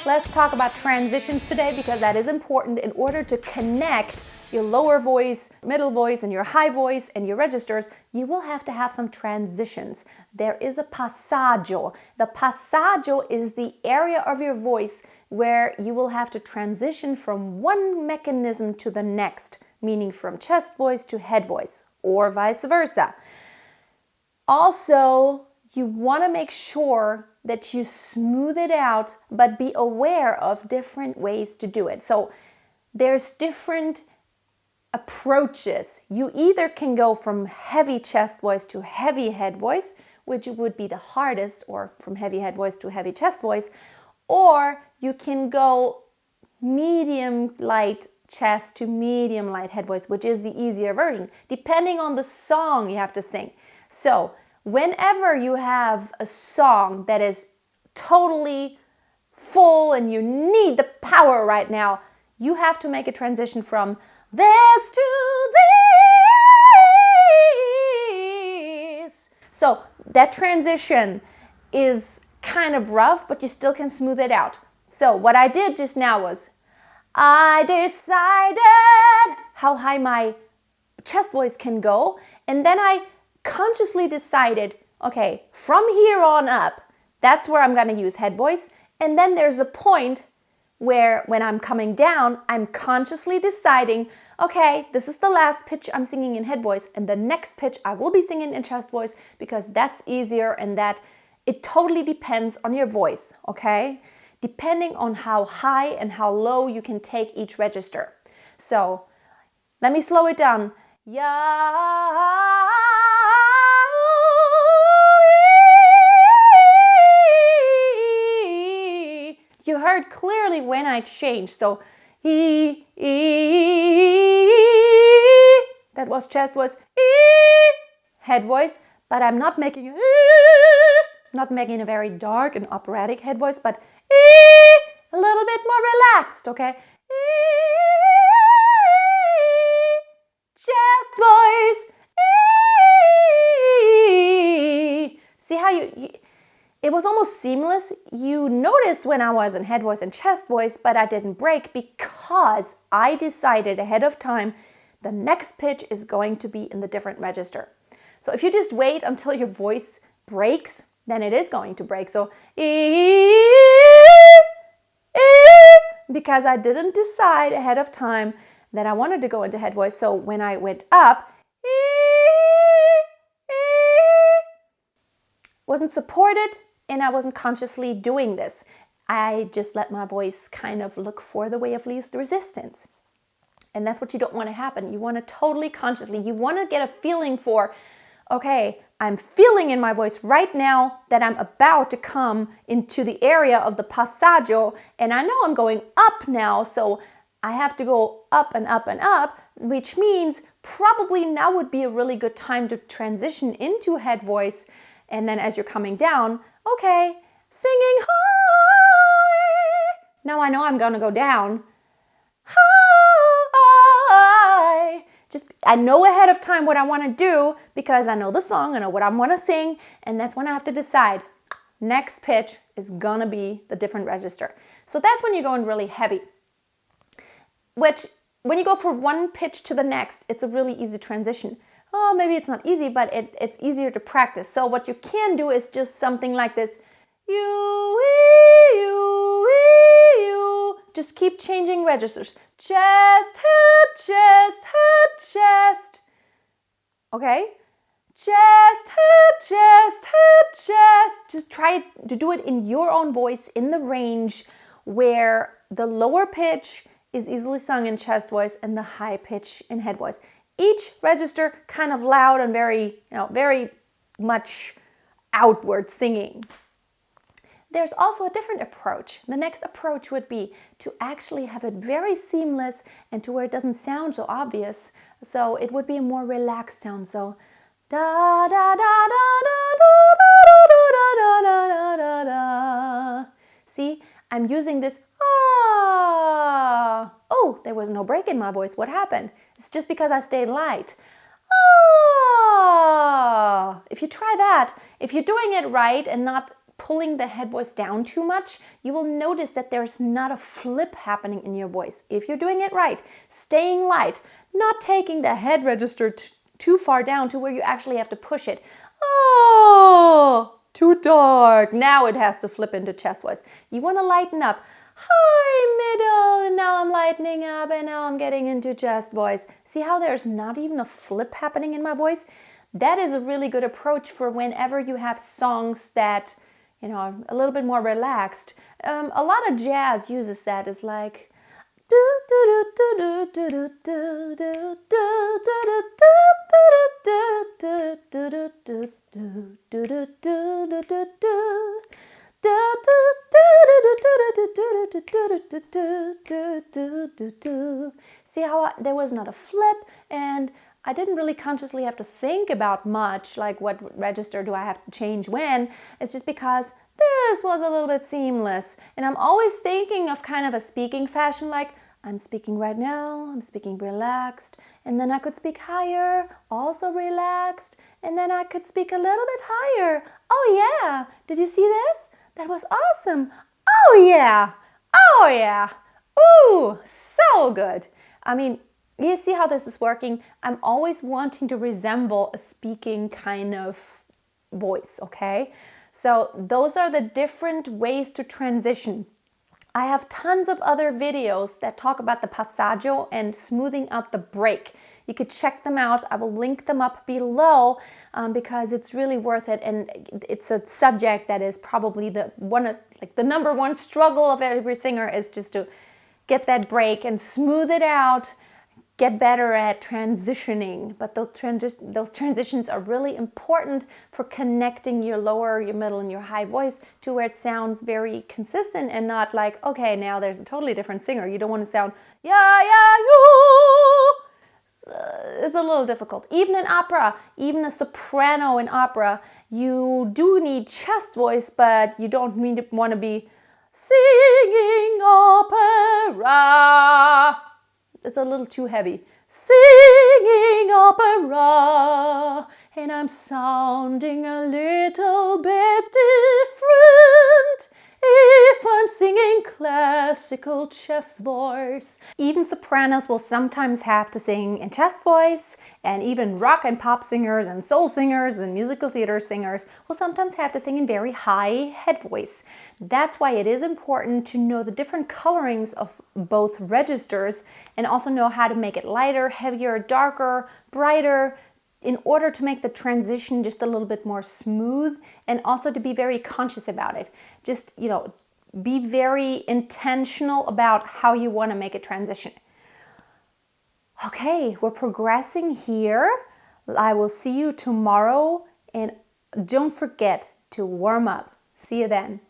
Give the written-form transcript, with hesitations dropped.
Let's talk about transitions today because that is important. In order to connect your lower voice, middle voice, and your high voice and your registers, you will have to have some transitions. There is a passaggio. The passaggio is the area of your voice where you will have to transition from one mechanism to the next, meaning from chest voice to head voice, or vice versa. Also, you want to make sure that you smooth it out, but be aware of different ways to do it. So there's different approaches. You either can go from heavy chest voice to heavy head voice, which would be the hardest, or from heavy head voice to heavy chest voice, or you can go medium light chest to medium light head voice, which is the easier version, depending on the song you have to sing. So whenever you have a song that is totally full and you need the power right now, you have to make a transition from this to this. So that transition is kind of rough, but you still can smooth it out. So what I did just now was I decided how high my chest voice can go, and then I consciously decided, okay, from here on up, that's where I'm going to use head voice. And then there's a point where when I'm coming down, I'm consciously deciding, okay, this is the last pitch I'm singing in head voice, and the next pitch I will be singing in chest voice because that's easier, and that it totally depends on your voice, okay? Depending on how high and how low you can take each register. So let me slow it down. Yeah. You heard clearly when I changed. So that was chest voice, head voice, but I'm not making a very dark and operatic head voice, but a little bit more relaxed, okay? Chest voice. See how it was almost seamless. You noticed when I was in head voice and chest voice, but I didn't break because I decided ahead of time the next pitch is going to be in the different register. So if you just wait until your voice breaks, then it is going to break. So because I didn't decide ahead of time that I wanted to go into head voice. So when I went up, wasn't supported, and I wasn't consciously doing this. I just let my voice kind of look for the way of least resistance. And that's what you don't want to happen. You want to totally consciously, you want to get a feeling for, okay, I'm feeling in my voice right now that I'm about to come into the area of the passaggio, and I know I'm going up now, so I have to go up and up and up, which means probably now would be a really good time to transition into head voice. And then as you're coming down, okay, singing high. Now I know I'm going to go down. High. Just, I know ahead of time what I want to do because I know the song, I know what I want to sing, and that's when I have to decide. Next pitch is going to be the different register. So that's when you're going really heavy. Which, when you go from one pitch to the next, it's a really easy transition. Oh, maybe it's not easy, but it's easier to practice. So what you can do is just something like this. You. Just keep changing registers. Chest, head, chest, head, chest. Okay? Chest, head, chest, head, chest. Just try to do it in your own voice, in the range where the lower pitch is easily sung in chest voice and the high pitch in head voice. Each register kind of loud and very much outward singing. There's also a different approach. The next approach would be to actually have it very seamless and to where it doesn't sound so obvious. So it would be a more relaxed sound. So da da da da da da da da da da da da. See, I'm using this. Oh, there was no break in my voice. What happened? It's just because I stayed light. If you try that, if you're doing it right and not pulling the head voice down too much, you will notice that there's not a flip happening in your voice. If you're doing it right, staying light, not taking the head register too far down to where you actually have to push it. Oh, too dark. Now it has to flip into chest voice. You want to lighten up. High, middle, and now I'm lightening up, and now I'm getting into chest voice. See how there's not even a flip happening in my voice? That is a really good approach for whenever you have songs that, you know, are a little bit more relaxed. A lot of jazz uses that as like, see how there was not a flip, and I didn't really consciously have to think about much, like what register do I have to change when. It's just because this was a little bit seamless. And I'm always thinking of kind of a speaking fashion, like I'm speaking right now, I'm speaking relaxed, and then I could speak higher, also relaxed, and then I could speak a little bit higher. Oh yeah, did you see this? That was awesome. Oh yeah, oh yeah, ooh, so good. I mean, you see how this is working? I'm always wanting to resemble a speaking kind of voice, okay? So those are the different ways to transition. I have tons of other videos that talk about the Passagio and smoothing out the break. You could check them out. I will link them up below because it's really worth it, and it's a subject that is probably the number one struggle of every singer, is just to get that break and smooth it out. Get better at transitioning, but those transitions are really important for connecting your lower, your middle, and your high voice to where it sounds very consistent and not like, okay, now there's a totally different singer. You don't want to sound, yeah, you. It's a little difficult. Even in opera, even a soprano in opera, you do need chest voice, but you don't want to be singing opera. It's a little too heavy. Singing opera, and I'm sounding a little bit different if I'm singing classical chest voice. Even sopranos will sometimes have to sing in chest voice, and even rock and pop singers and soul singers and musical theater singers will sometimes have to sing in very high head voice. That's why it is important to know the different colorings of both registers and also know how to make it lighter, heavier, darker, brighter, in order to make the transition just a little bit more smooth, and also to be very conscious about it. Just, be very intentional about how you want to make a transition. Okay, we're progressing here. I will see you tomorrow, and don't forget to warm up. See you then.